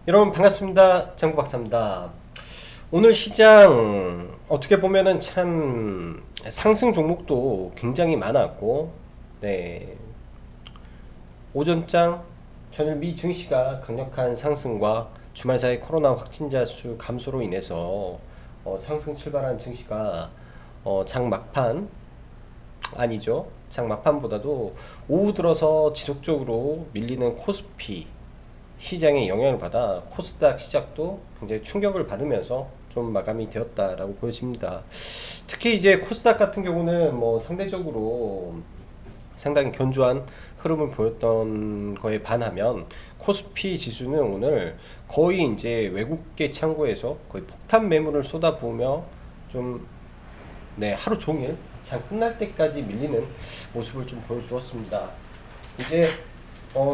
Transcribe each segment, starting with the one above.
여러분 반갑습니다. 장구박사입니다. 오늘 시장 어떻게 보면은 참 상승 종목도 굉장히 많았고, 네, 오전장 전일 미 증시가 강력한 상승과 주말 사이 코로나 확진자 수 감소로 인해서 상승 출발한 증시가 장 막판 아니죠. 장 막판보다도 오후 들어서 지속적으로 밀리는 코스피 시장에 영향을 받아 코스닥 시작도 굉장히 충격을 받으면서 좀 마감이 되었다라고 보여집니다. 특히 이제 코스닥 같은 경우는 뭐 상대적으로 상당히 견조한 흐름을 보였던 거에 반하면 코스피 지수는 오늘 거의 이제 외국계 창구에서 거의 폭탄 매물을 쏟아부으며 좀, 네, 하루 종일 장 끝날 때까지 밀리는 모습을 좀 보여주었습니다. 이제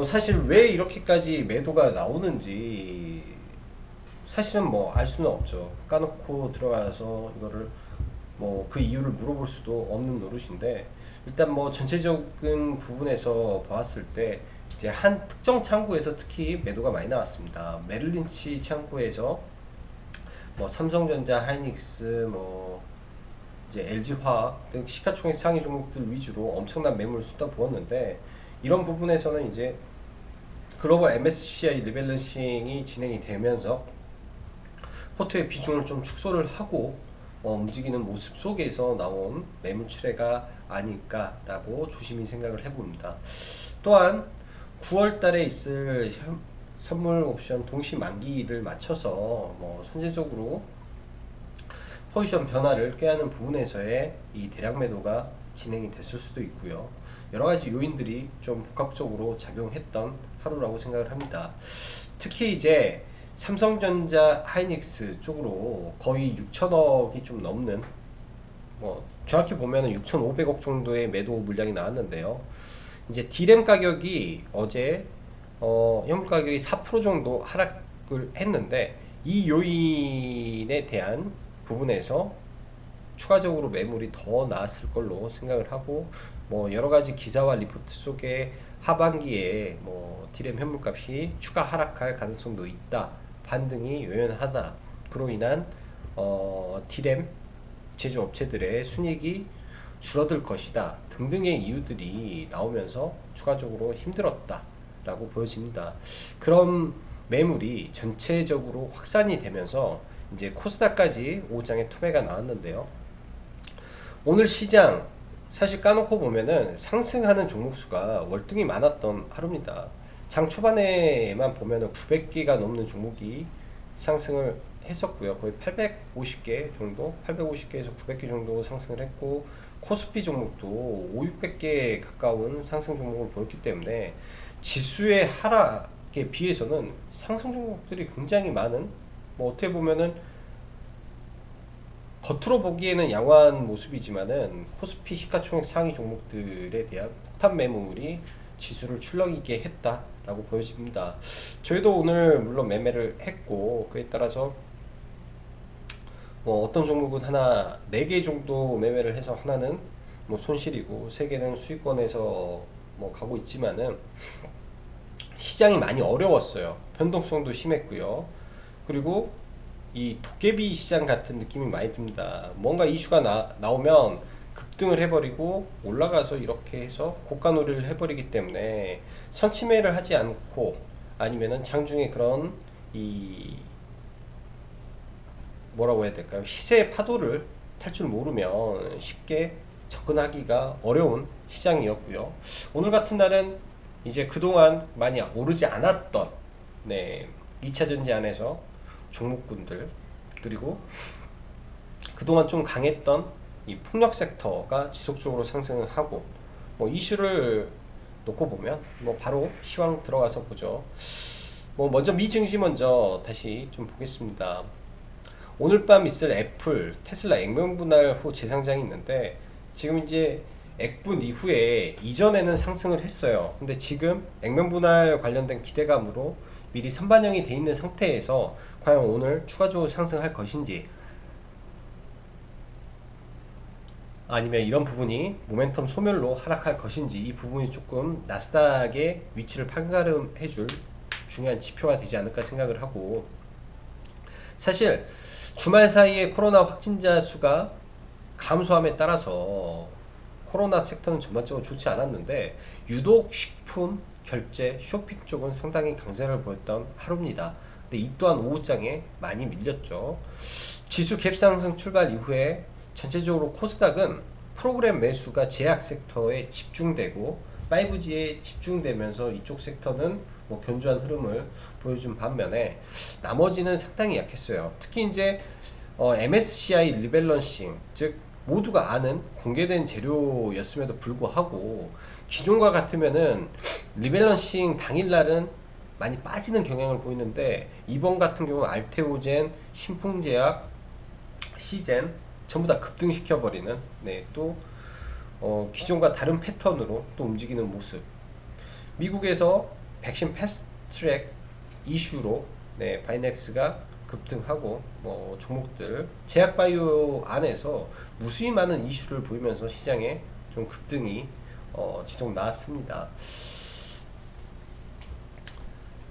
사실 왜 이렇게까지 매도가 나오는지 사실은 뭐 알 수는 없죠. 까놓고 들어가서 이거를 뭐 그 이유를 물어볼 수도 없는 노릇인데, 일단 뭐 전체적인 부분에서 봤을 때 이제 한 특정 창구에서 특히 매도가 많이 나왔습니다. 메릴린치 창구에서 뭐 삼성전자, 하이닉스, 뭐 이제 LG화학 등 시가총액 상위 종목들 위주로 엄청난 매물을 쏟아부었는데, 이런 부분에서는 이제 글로벌 MSCI 리밸런싱이 진행이 되면서 포트의 비중을 좀 축소를 하고 움직이는 모습 속에서 나온 매물출회가 아닐까라고 조심히 생각을 해봅니다. 또한 9월 달에 있을 선물 옵션 동시 만기를 맞춰서 뭐 선제적으로 포지션 변화를 꾀하는 부분에서의 이 대량 매도가 진행이 됐을 수도 있고요. 여러 가지 요인들이 좀 복합적으로 작용했던 하루라고 생각을 합니다. 특히 이제 삼성전자, 하이닉스 쪽으로 거의 6천억이 좀 넘는, 뭐 정확히 보면은 6,500억 정도의 매도 물량이 나왔는데요. 이제 D램 가격이 어제 현물 가격이 4% 정도 하락을 했는데, 이 요인에 대한 부분에서 추가적으로 매물이 더 나았을 걸로 생각을 하고, 뭐 여러 가지 기사와 리포트 속에 하반기에 뭐 디램 현물값이 추가 하락할 가능성도 있다, 반등이 요연하다, 그로 인한 디램 제조업체들의 순이익이 줄어들 것이다 등등의 이유들이 나오면서 추가적으로 힘들었다라고 보여집니다. 그런 매물이 전체적으로 확산이 되면서 이제 코스닥까지 5장의 투매가 나왔는데요. 오늘 시장 사실 까놓고 보면은 상승하는 종목 수가 월등히 많았던 하루입니다. 장 초반에만 보면은 900개가 넘는 종목이 상승을 했었고요. 거의 850개 정도, 850개에서 900개 정도 상승을 했고, 코스피 종목도 5, 600개 가까운 상승 종목을 보였기 때문에 지수의 하락에 비해서는 상승 종목들이 굉장히 많은, 뭐 어떻게 보면은 겉으로 보기에는 양호한 모습이지만은 코스피 시가총액 상위 종목들에 대한 폭탄 매물이 지수를 출렁이게 했다라고 보여집니다. 저희도 오늘 물론 매매를 했고, 그에 따라서 뭐 어떤 종목은 하나 4개 정도 매매를 해서 하나는 뭐 손실이고 3개는 수익권에서 뭐 가고 있지만은 시장이 많이 어려웠어요. 변동성도 심했고요. 그리고 이 도깨비 시장 같은 느낌이 많이 듭니다. 뭔가 이슈가 나오면 급등을 해버리고 올라가서 이렇게 해서 고가놀이를 해버리기 때문에 선침해를 하지 않고, 아니면은 장중에 그런 이 뭐라고 해야 될까요? 시세 파도를 탈 줄 모르면 쉽게 접근하기가 어려운 시장이었고요. 오늘 같은 날은 이제 그동안 많이 오르지 않았던, 네, 2차전지 안에서 종목군들, 그리고 그동안 좀 강했던 이 풍력 섹터가 지속적으로 상승을 하고, 뭐 이슈를 놓고 보면 뭐 바로 시황 들어가서 보죠. 뭐 먼저 미 증시 먼저 다시 좀 보겠습니다. 오늘 밤 있을 애플, 테슬라 액면 분할 후 재상장이 있는데, 지금 이제 액분 이후에 이전에는 상승을 했어요. 근데 지금 액면 분할 관련된 기대감으로 미리 선반영이 돼 있는 상태에서 과연 오늘 추가적으로 상승할 것인지, 아니면 이런 부분이 모멘텀 소멸로 하락할 것인지, 이 부분이 조금 나스닥의 위치를 판가름해 줄 중요한 지표가 되지 않을까 생각을 하고, 사실 주말 사이에 코로나 확진자 수가 감소함에 따라서 코로나 섹터는 전반적으로 좋지 않았는데 유독 식품, 결제, 쇼핑 쪽은 상당히 강세를 보였던 하루입니다. 근데 이 또한 오후장에 많이 밀렸죠. 지수 갭 상승 출발 이후에 전체적으로 코스닥은 프로그램 매수가 제약 섹터에 집중되고 5G에 집중되면서 이쪽 섹터는 뭐 견조한 흐름을 보여준 반면에 나머지는 상당히 약했어요. 특히 이제 MSCI 리밸런싱, 즉 모두가 아는 공개된 재료였음에도 불구하고 기존과 같으면은 리밸런싱 당일날은 많이 빠지는 경향을 보이는데, 이번 같은 경우는 알테오젠, 신풍제약, 시젠 전부 다 급등시켜버리는, 또 기존과 다른 패턴으로 또 움직이는 모습. 미국에서 백신 패스트트랙 이슈로 바이넥스가 급등하고, 뭐 종목들 제약바이오 안에서 무수히 많은 이슈를 보이면서 시장에 좀 급등이 지속 나왔습니다.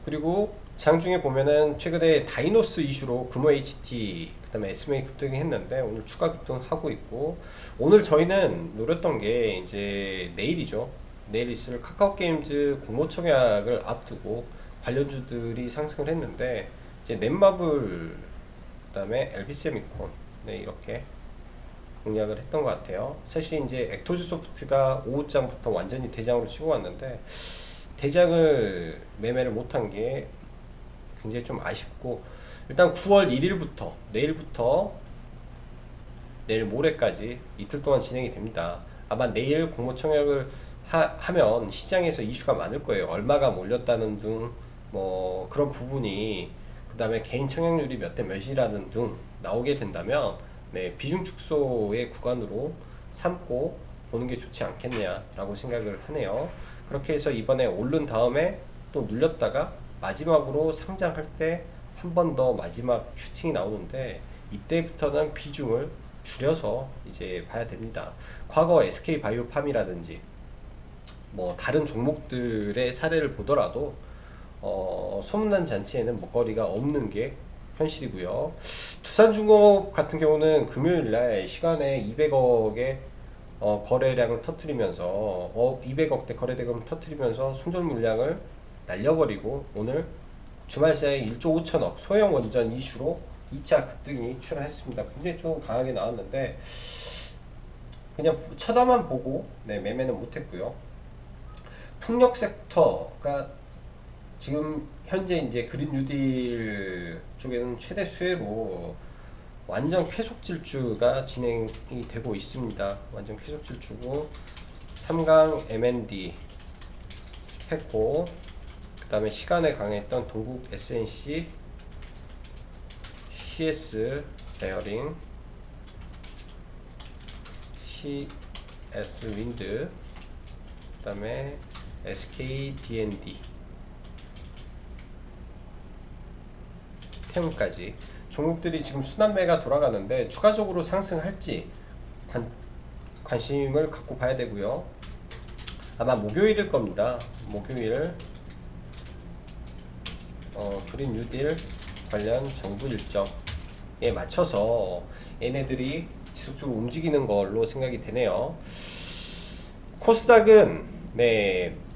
그리고 장중에 보면은 최근에 다이노스 이슈로 금호 HT 그다음에 SMA 급등이 했는데 오늘 추가 급등하고 있고, 오늘 저희는 노렸던 게 이제 내일이죠. 내일 있을 카카오 게임즈 공모 청약을 앞두고 관련주들이 상승을 했는데, 이제 넷마블 그다음에 LB세미콘 이렇게 공략을 했던 것 같아요. 사실 이제 액토즈 소프트가 오후장부터 완전히 대장으로 치고 왔는데 대장을 매매를 못한 게 굉장히 좀 아쉽고, 일단 9월 1일부터 내일부터 내일 모레까지 이틀 동안 진행이 됩니다. 아마 내일 공모 청약을 하면 시장에서 이슈가 많을 거예요. 얼마가 몰렸다는 등 뭐 그런 부분이, 그 다음에 개인 청약률이 몇 대 몇이라는 등 나오게 된다면 비중 축소의 구간으로 삼고 보는 게 좋지 않겠냐라고 생각을 하네요. 그렇게 해서 이번에 오른 다음에 또 눌렸다가 마지막으로 상장할 때 한 번 더 마지막 슈팅이 나오는데, 이때부터는 비중을 줄여서 이제 봐야 됩니다. 과거 SK바이오팜이라든지 뭐 다른 종목들의 사례를 보더라도 소문난 잔치에는 먹거리가 없는 게 현실이고요. 두산중공업 같은 경우는 금요일날 시간에 200억의 거래량을 터뜨리면서 200억대 거래대금을 터뜨리면서 손절 물량을 날려버리고, 오늘 주말 사이에 1조 5천억 소형 원전 이슈로 2차 급등이 출현했습니다. 굉장히 좀 강하게 나왔는데 그냥 쳐다만 보고 매매는 못했고요. 풍력 섹터가 지금 현재 이제 그린 뉴딜 쪽에는 최대 수혜로 완전 쾌속 질주가 진행이 되고 있습니다. 완전 쾌속 질주고, 삼강 M&D, 스페코, 그 다음에 시간에 강했던 동국 SNC, CS 베어링, CS 윈드, 그 다음에 SK D&D, 태움까지 종목들이 지금 순환매가 돌아가는데 추가적으로 상승할지 관심을 갖고 봐야 되고요. 아마 목요일일 겁니다. 목요일 그린 뉴딜 관련 정부 일정에 맞춰서 얘네들이 지속적으로 움직이는 걸로 생각이 되네요. 코스닥은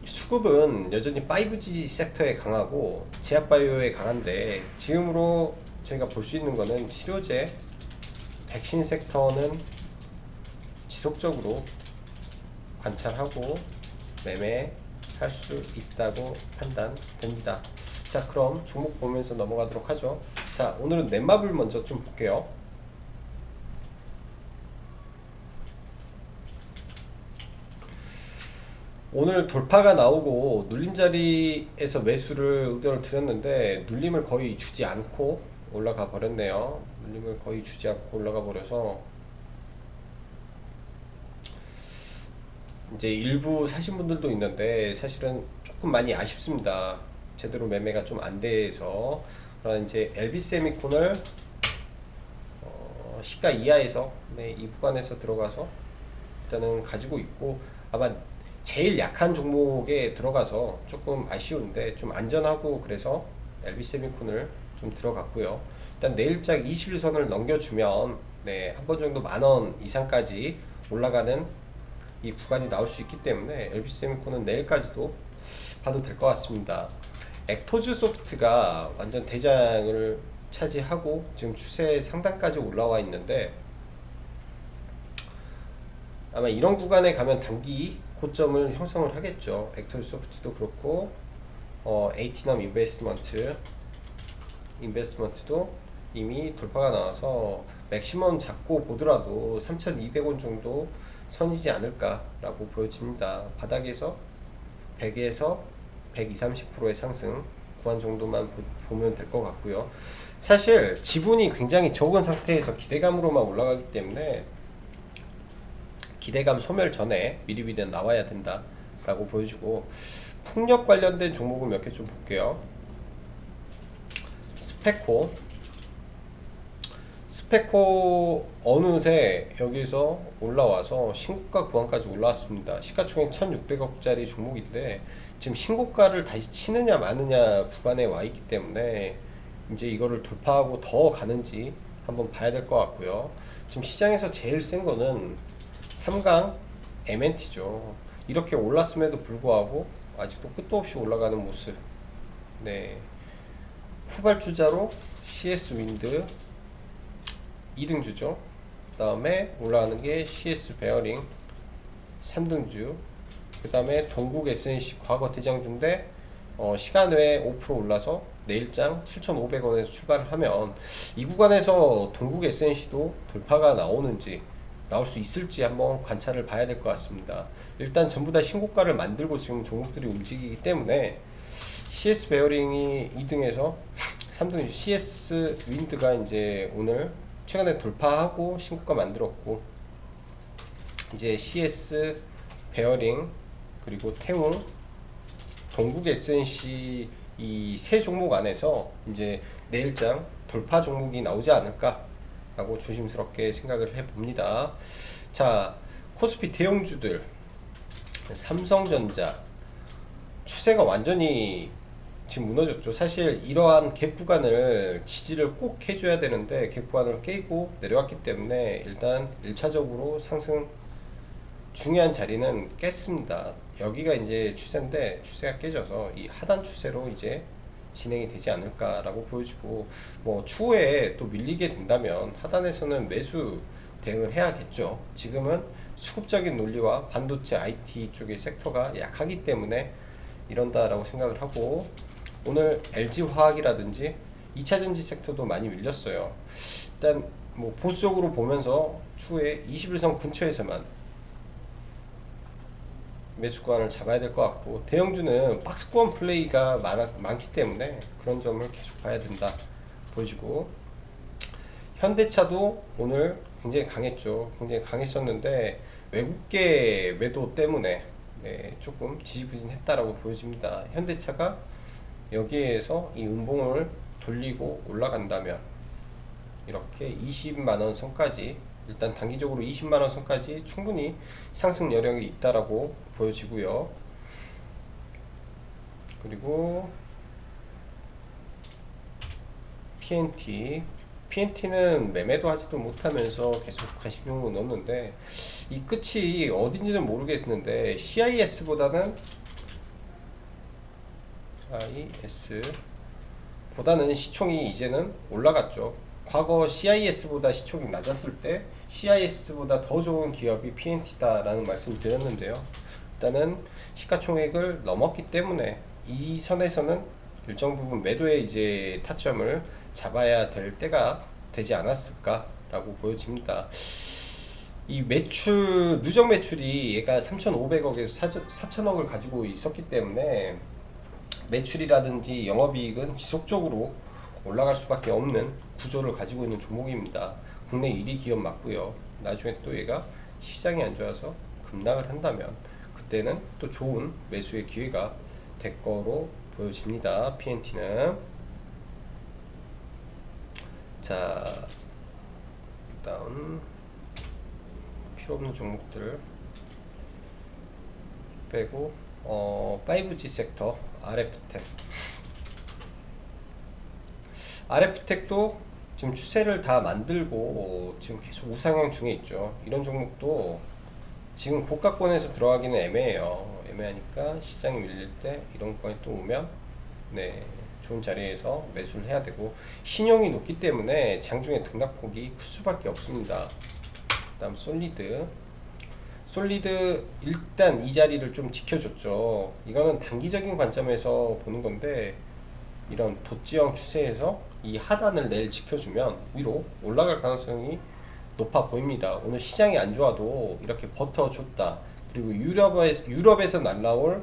수급은 여전히 5G 섹터에 강하고 제약바이오에 강한데, 지금으로 저희가 볼 수 있는 거는 치료제, 백신 섹터는 지속적으로 관찰하고 매매할 수 있다고 판단됩니다. 자, 그럼 종목 보면서 넘어가도록 하죠. 자, 오늘은 넷마블 먼저 좀 볼게요. 오늘 돌파가 나오고 눌림자리에서 매수를 의견을 드렸는데 눌림을 거의 주지 않고 올라가 버렸네요. 눌림을 거의 주지 않고 올라가 버려서 이제 일부 사신 분들도 있는데 사실은 조금 많이 아쉽습니다. 제대로 매매가 좀 안 돼서. 그러나 이제 LB세미콘을 시가 이하에서 이 구간에서 들어가서 일단은 가지고 있고, 아마 제일 약한 종목에 들어가서 조금 아쉬운데 좀 안전하고 그래서 LB세미콘을 좀 들어갔고요. 일단 내일장 21선을 넘겨주면 네, 한 번 정도 10,000원 이상까지 올라가는 이 구간이 나올 수 있기 때문에 LB세미콘은 내일까지도 봐도 될 것 같습니다. 액토즈 소프트가 완전 대장을 차지하고 지금 추세 상단까지 올라와 있는데 아마 이런 구간에 가면 단기 고점을 형성을 하겠죠. 액토즈 소프트도 그렇고 에이티넘 인베스트먼트도 이미 돌파가 나와서 맥시멈 잡고 보더라도 3,200원 정도 선이지 않을까라고 보여집니다. 바닥에서 100에서 120, 30%의 상승 구간 정도만 보면 될 것 같고요. 사실 지분이 굉장히 적은 상태에서 기대감으로만 올라가기 때문에 기대감 소멸 전에 미리미리 나와야 된다라고 보여주고, 풍력 관련된 종목을 몇 개 좀 볼게요. 스페코 어느새 여기서 올라와서 신고가 구간까지 올라왔습니다. 시가총액 1600억짜리 종목인데 지금 신고가를 다시 치느냐 마느냐 구간에 와 있기 때문에 이제 이거를 돌파하고 더 가는지 한번 봐야 될 것 같고요. 지금 시장에서 제일 센 거는 3강 MNT죠. 이렇게 올랐음에도 불구하고 아직도 끝도 없이 올라가는 모습. 네, 후발주자로 CS 윈드 2등주죠. 그 다음에 올라가는 게 CS 베어링 3등주, 그 다음에 동국 SNC 과거 대장주인데 시간 외에 5% 올라서 내일장 7,500원에서 출발을 하면 이 구간에서 동국 SNC도 돌파가 나오는지 나올 수 있을지 한번 관찰을 봐야 될 것 같습니다. 일단 전부 다 신고가를 만들고 지금 종목들이 움직이기 때문에 CS 베어링이 2등에서 3등, CS 윈드가 이제 오늘 최근에 돌파하고 신고가 만들었고, 이제 CS 베어링 그리고 태웅, 동국 SNC 이 세 종목 안에서 이제 내일장 돌파 종목이 나오지 않을까 라고 조심스럽게 생각을 해봅니다. 자, 코스피 대형주들, 삼성전자 추세가 완전히 지금 무너졌죠. 사실 이러한 갭 구간을 지지를 꼭 해줘야 되는데 갭 구간을 깨고 내려왔기 때문에 일단 1차적으로 상승 중요한 자리는 깼습니다. 여기가 이제 추세인데 추세가 깨져서 이 하단 추세로 이제 진행이 되지 않을까라고 보여지고, 뭐 추후에 또 밀리게 된다면 하단에서는 매수 대응을 해야겠죠. 지금은 수급적인 논리와 반도체 IT 쪽의 섹터가 약하기 때문에 이런다라고 생각을 하고, 오늘 LG화학이라든지 2차전지 섹터도 많이 밀렸어요. 일단 뭐 보수적으로 보면서 추후에 21선 근처에서만 매수 구간을 잡아야 될 것 같고, 대형주는 박스권 플레이가 많기 때문에 그런 점을 계속 봐야 된다 보여지고, 현대차도 오늘 굉장히 강했죠. 굉장히 강했었는데 외국계 매도 때문에 네, 조금 지지부진했다라고 보여집니다. 현대차가 여기에서 이 음봉을 돌리고 올라간다면 이렇게 20만원 선까지, 일단 단기적으로 20만원 선까지 충분히 상승 여력이 있다라고 보여지고요. 그리고 PNT는 매매도 하지도 못하면서 계속 관심종목 넣었는데 이 끝이 어딘지는 모르겠는데 CIS보다는 시총이 이제는 올라갔죠. 과거 CIS보다 시총이 낮았을 때 CIS보다 더 좋은 기업이 PNT다라는 말씀을 드렸는데요. 일단은 시가총액을 넘었기 때문에 이 선에서는 일정 부분 매도의 이제 타점을 잡아야 될 때가 되지 않았을까라고 보여집니다. 이 매출, 누적 매출이 얘가 3,500억에서 4,000억을 가지고 있었기 때문에 매출이라든지 영업이익은 지속적으로 올라갈 수밖에 없는 구조를 가지고 있는 종목입니다. 국내 1위 기업 맞고요. 나중에 또 얘가 시장이 안 좋아서 급락을 한다면 그때는 또 좋은 매수의 기회가 될 거로 보여집니다. PNT는. 자, 일단 필요 없는 종목들 빼고 5G 섹터 RF텍. RF텍도 지금 추세를 다 만들고 지금 계속 우상향 중에 있죠. 이런 종목도 지금 고가권에서 들어가기는 애매해요. 애매하니까 시장이 밀릴 때 이런 거에 또 오면 네, 좋은 자리에서 매수를 해야 되고, 신용이 높기 때문에 장중에 등락폭이 클 수밖에 없습니다. 그다음 솔리드 일단 이 자리를 좀 지켜줬죠. 이거는 단기적인 관점에서 보는 건데, 이런 도지형 추세에서 이 하단을 내일 지켜주면 위로 올라갈 가능성이 높아 보입니다. 오늘 시장이 안 좋아도 이렇게 버텨줬다. 그리고 유럽에서 날라올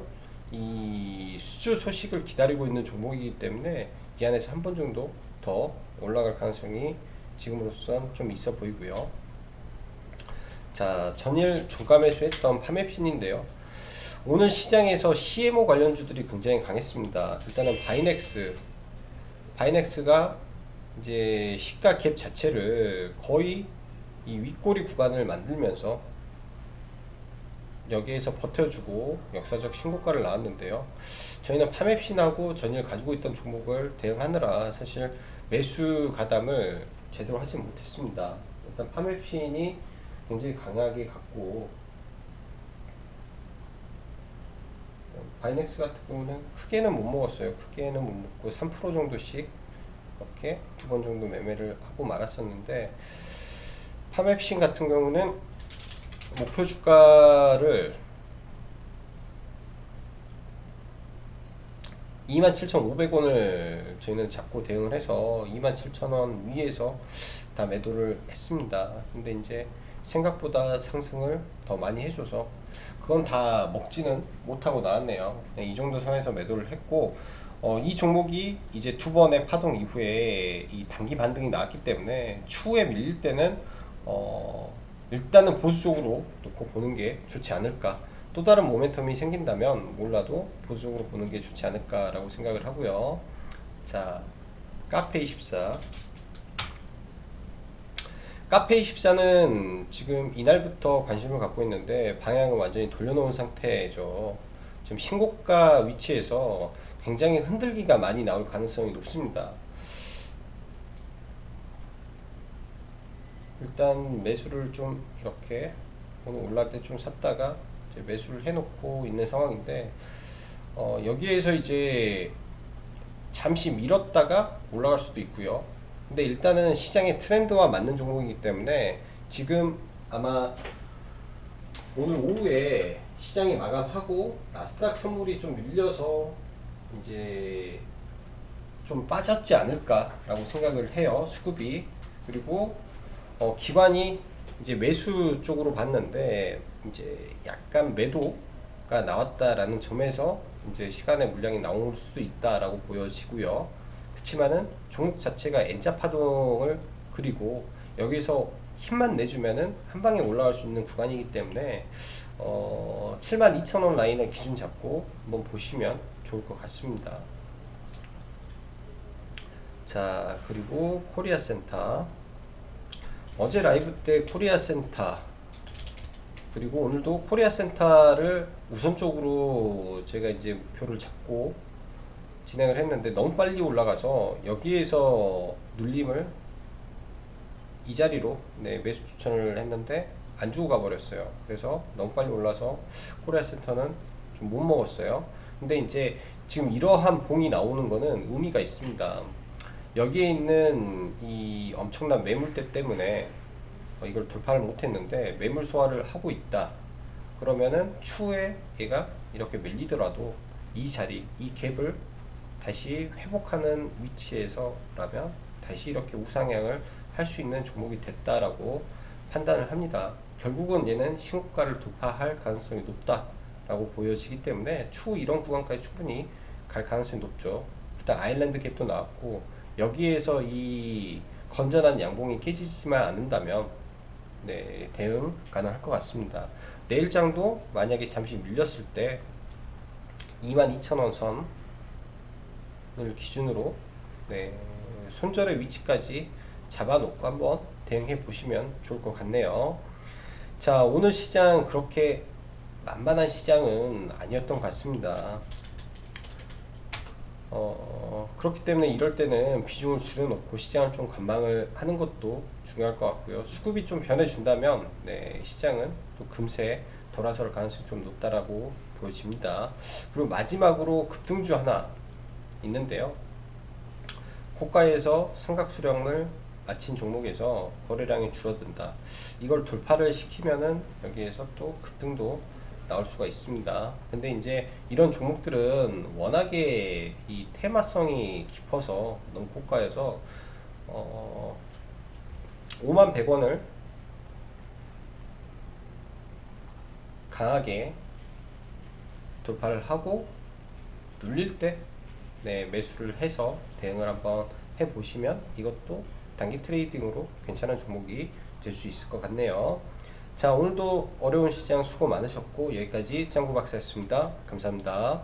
이 수주 소식을 기다리고 있는 종목이기 때문에 이 안에서 한 번 정도 더 올라갈 가능성이 지금으로선 좀 있어 보이고요. 자, 전일 종가 매수했던 파맵신인데요. 오늘 시장에서 CMO 관련주들이 굉장히 강했습니다. 일단은 바이넥스가 이제 시가 갭 자체를 거의 이 윗꼬리 구간을 만들면서 여기에서 버텨주고 역사적 신고가를 나왔는데요. 저희는 파맵신하고 전일 가지고 있던 종목을 대응하느라 사실 매수 가담을 제대로 하지 못했습니다. 일단 파맵신이 굉장히 강하게 갔고, 바이넥스 같은 경우는 크게는 못 먹었어요. 크게는 못 먹고 3% 정도씩 이렇게 두 번 정도 매매를 하고 말았었는데, 파맵신 같은 경우는 목표 주가를 27,500원을 저희는 잡고 대응을 해서 27,000원 위에서 다 매도를 했습니다. 근데 이제 생각보다 상승을 더 많이 해줘서 그건 다 먹지는 못하고 나왔네요. 네, 이 정도 선에서 매도를 했고, 이 종목이 이제 두 번의 파동 이후에 이 단기 반등이 나왔기 때문에 추후에 밀릴 때는 일단은 보수적으로 놓고 보는 게 좋지 않을까. 또 다른 모멘텀이 생긴다면 몰라도 보수적으로 보는 게 좋지 않을까라고 생각을 하고요. 자, 카페24. 카페24는 지금 이날부터 관심을 갖고 있는데 방향을 완전히 돌려놓은 상태죠. 지금 신고가 위치에서 굉장히 흔들기가 많이 나올 가능성이 높습니다. 일단 매수를 좀 이렇게 오늘 올라갈 때 좀 샀다가 이제 매수를 해놓고 있는 상황인데, 여기에서 이제 잠시 밀었다가 올라갈 수도 있고요. 근데 일단은 시장의 트렌드와 맞는 종목이기 때문에 지금 아마 오늘 오후에 시장이 마감하고 나스닥 선물이 좀 밀려서 이제 좀 빠졌지 않을까라고 생각을 해요. 수급이. 그리고 기관이 이제 매수 쪽으로 봤는데 이제 약간 매도가 나왔다라는 점에서 이제 시간의 물량이 나올 수도 있다라고 보여지고요. 그렇지만은 종목 자체가 N자 파동을 그리고 여기서 힘만 내주면은 한 방에 올라갈 수 있는 구간이기 때문에 72,000원 라인을 기준 잡고 한번 보시면 좋을 것 같습니다. 자, 그리고 코리아센터. 어제 라이브 때 코리아센터, 그리고 오늘도 코리아센터를 우선적으로 제가 이제 목표를 잡고 진행을 했는데 너무 빨리 올라가서 여기에서 눌림을 이 자리로 매수 추천을 했는데 안 주고 가버렸어요. 그래서 너무 빨리 올라서 코리아센터는 좀 못 먹었어요. 근데 이제 지금 이러한 봉이 나오는 거는 의미가 있습니다. 여기에 있는 이 엄청난 매물대 때문에 이걸 돌파를 못했는데 매물 소화를 하고 있다. 그러면은 추후에 얘가 이렇게 밀리더라도 이 자리, 이 갭을 다시 회복하는 위치에서라면 다시 이렇게 우상향을 할 수 있는 종목이 됐다라고 판단을 합니다. 결국은 얘는 신고가를 돌파할 가능성이 높다라고 보여지기 때문에 추후 이런 구간까지 충분히 갈 가능성이 높죠. 일단 아일랜드 갭도 나왔고, 여기에서 이 건전한 양봉이 깨지지만 않는다면 대응 가능할 것 같습니다. 내일장도 만약에 잠시 밀렸을 때 22,000원 선을 기준으로 손절의 위치까지 잡아놓고 한번 대응해 보시면 좋을 것 같네요. 자, 오늘 시장 그렇게 만만한 시장은 아니었던 것 같습니다. 그렇기 때문에 이럴 때는 비중을 줄여놓고 시장을 좀 관망을 하는 것도 중요할 것 같고요. 수급이 좀 변해준다면 네, 시장은 또 금세 돌아설 가능성이 좀 높다라고 보여집니다. 그리고 마지막으로 급등주 하나 있는데요. 고가에서 삼각수령을 마친 종목에서 거래량이 줄어든다. 이걸 돌파를 시키면은 여기에서 또 급등도 나올 수가 있습니다. 근데 이제 이런 종목들은 워낙에 이 테마성이 깊어서 너무 고가여서 5만 100원을 강하게 돌파를 하고 눌릴 때 네, 매수를 해서 대응을 한번 해보시면 이것도 단기 트레이딩으로 괜찮은 종목이 될 수 있을 것 같네요. 자, 오늘도 어려운 시장 수고 많으셨고 여기까지 짱구 박사였습니다. 감사합니다.